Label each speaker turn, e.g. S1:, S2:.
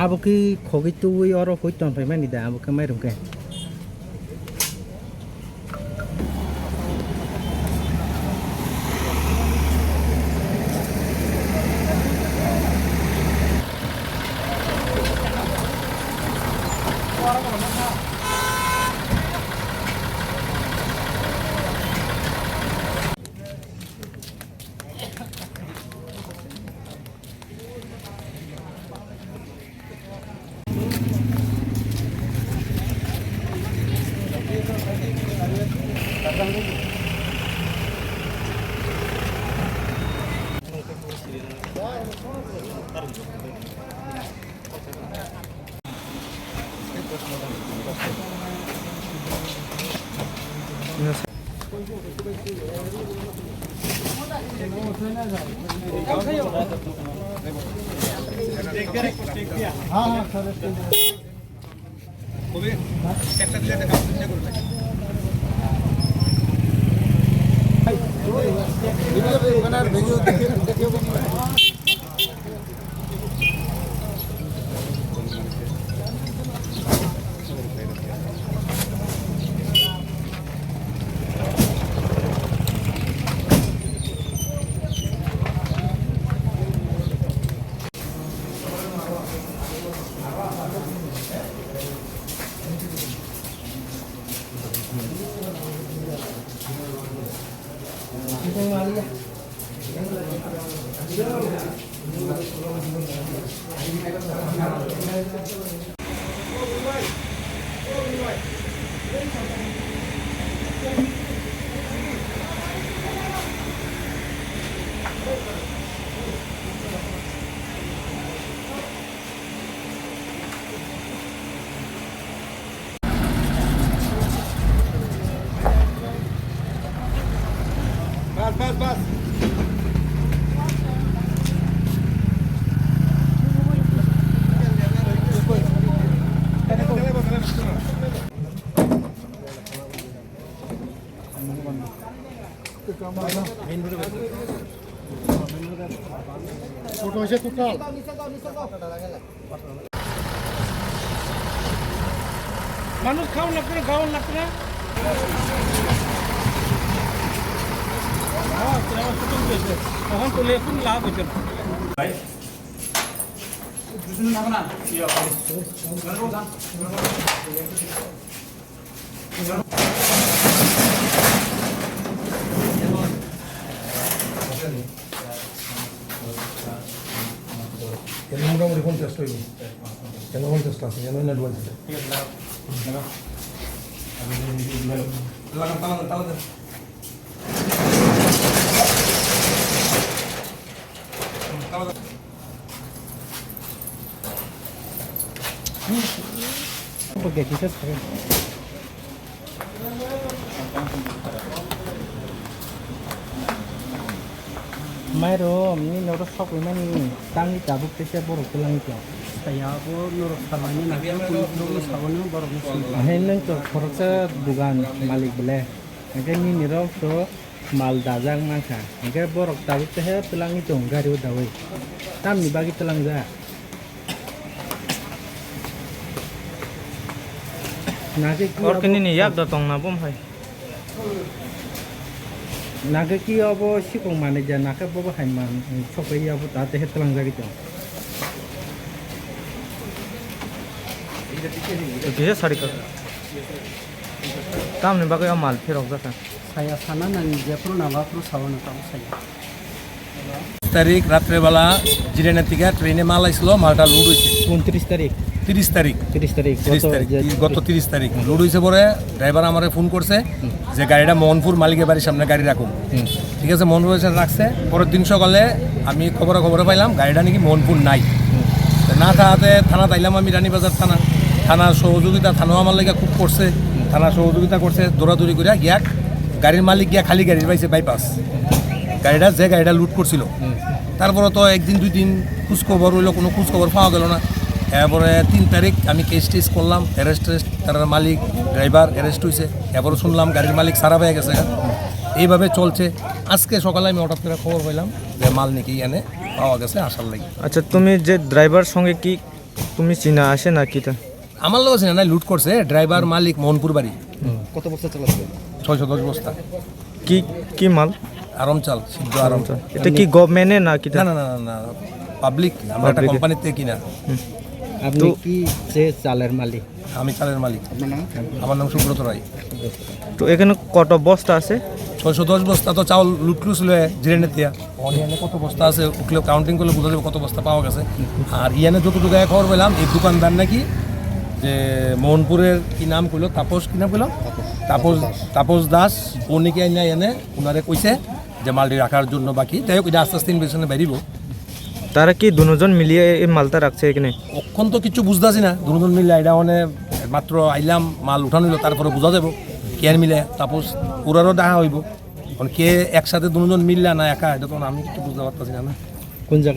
S1: Abo ki khogi tu oro hoi ton phải mấy nida abo cái mấy đồng cái.
S2: Bas. Foto aja total. Manus kau nak kena gaun nak kena. Mohon telefon lah betul. Baik. Dusun nak mana? Iya. Yang moga-moga contest ini. Yang contest lah, yang lain dua saja. Tahu.
S1: Porque quizás Mayro, ini nurut sok ini tangi tabuk tese borok tulang itu.
S3: Saya pun nurut salahnya nanti nurut salahnya baru musim.
S1: Akhirnya tuh koroksa bukan malik bela. Mungkin ini nirok tuh mal dajang mangsa. Mungkin borok tabuk tese tulang itu enggak ada dawai. Tam nih bagi tulang za.
S4: और किन्हीं नहीं याद दो ना बुम है
S1: नागे की अब सिकों माने जा नाके बबा हाय मान छोके अब ताते हे तलंग जागी तो
S4: किसे साड़ी कर काम नहीं बाकी अब माल फिर होगा sir
S3: Saya sana nanti dia perlu nama perlu sawan atau saya.
S2: তারিখ রাত্রেবেলা জিরানের থেকে ট্রেনে মাল আসলো মালটা লোড হয়েছে
S1: 29 তারিখ
S2: 30 তারিখ
S1: 30 তারিখ
S2: গত 30 তারিখ লোড হয়েছে পরে ড্রাইভার আমারে ফোন করছে যে গাড়িটা মোহনপুর মালিকের বাড়ির সামনে গাড়ি রাখুন ঠিক আছে মোহনপুর রাখছে পরের দিন সকালে আমি খবরে পাইলাম গাড়িটা নাকি মোহনপুর নাই না থাকাতে থানা তাইলাম আমি রানীবাজার থানার সহযোগিতা থানাও আমার লেগে খুব করছে থানা সহযোগিতা করছে দৌড়াদৌড়ি করে গিয়া গাড়ির মালিক গিয়া খালি গাড়ি পাইছে বাইপাস গাড়িটা লুট করছিল তারপরে তো একদিন দুই দিন খোঁজখবর হইলো কোনো খোঁজখবর পাওয়া গেল না এরপরে 3 তারিখ আমি কেস করলাম অ্যারেস্ট তার মালিক ড্রাইভার অ্যারেস্ট হয়েছে এরপরে শুনলাম গাড়ির মালিক সারা পেয়ে গেছে এইভাবে চলছে আজকে সকালে আমি হঠাৎ করে খবর পাইলাম যে মাল নাকি এনে পাওয়া গেছে আসার লাগে
S4: আচ্ছা তুমি যে ড্রাইভার সঙ্গে কি তুমি চিনা আসে না কিটা
S2: আমার লোক আছে না লুট করছে ড্রাইভার মালিক মোহনপুর বাড়ি
S3: কত বছর চালাচ্ছে
S2: 610 বস্তা
S4: কি কি মাল
S2: আরাম চাল সিদ্ধ আরাম চাল
S4: এটা কি গভর্নমেন্টে না কিটা
S2: না না না না পাবলিক আমরা একটা
S4: Public-এ।
S2: কোম্পানির থেকে কিনা
S1: আপনি কি যে চালের মালিক?
S2: আমি চালের মালিক
S3: আপনার নাম
S2: আমার নাম সুব্রত রায়
S4: তো এখানে কত বস্তা আছে
S2: 610 বস্তা তো চাউল লুটলু ছিল জিরেনের দিয়া অনিয়ানে কত বস্তা আছে ওগুলো কাউন্টিং করলে বোঝা যাবে কত বস্তা পাওয়া গেছে আর ইয়ানে যতটুকু গায়ে খবর পেলাম এই দোকানদার নাকি যে মোহনপুরের কি নাম কইলো তাপস কি নাম কইলো তাপস দাস ও নাকি আইনা এনে ওনারে কইছে যে মালটি রাখার জন্য বাকি যাই হোক এটা আস্তে আস্তে ইনভেস্টিগেশনে বেরিব
S4: তারা কি দুজন মিলিয়ে এই মালটা রাখছে এখানে
S2: কখন তো কিছু বুঝতেছি না দুজন মিলে এটা মানে মাত্র আইলাম মাল উঠানো হইলো তারপরে বোঝা যাবো কে মিলে তাপস পুরারও দেখা হইব কে একসাথে দুজন মিললা না একা এটা তো আমি কিছু বুঝতে পারতেছি না
S1: কোন জায়গা?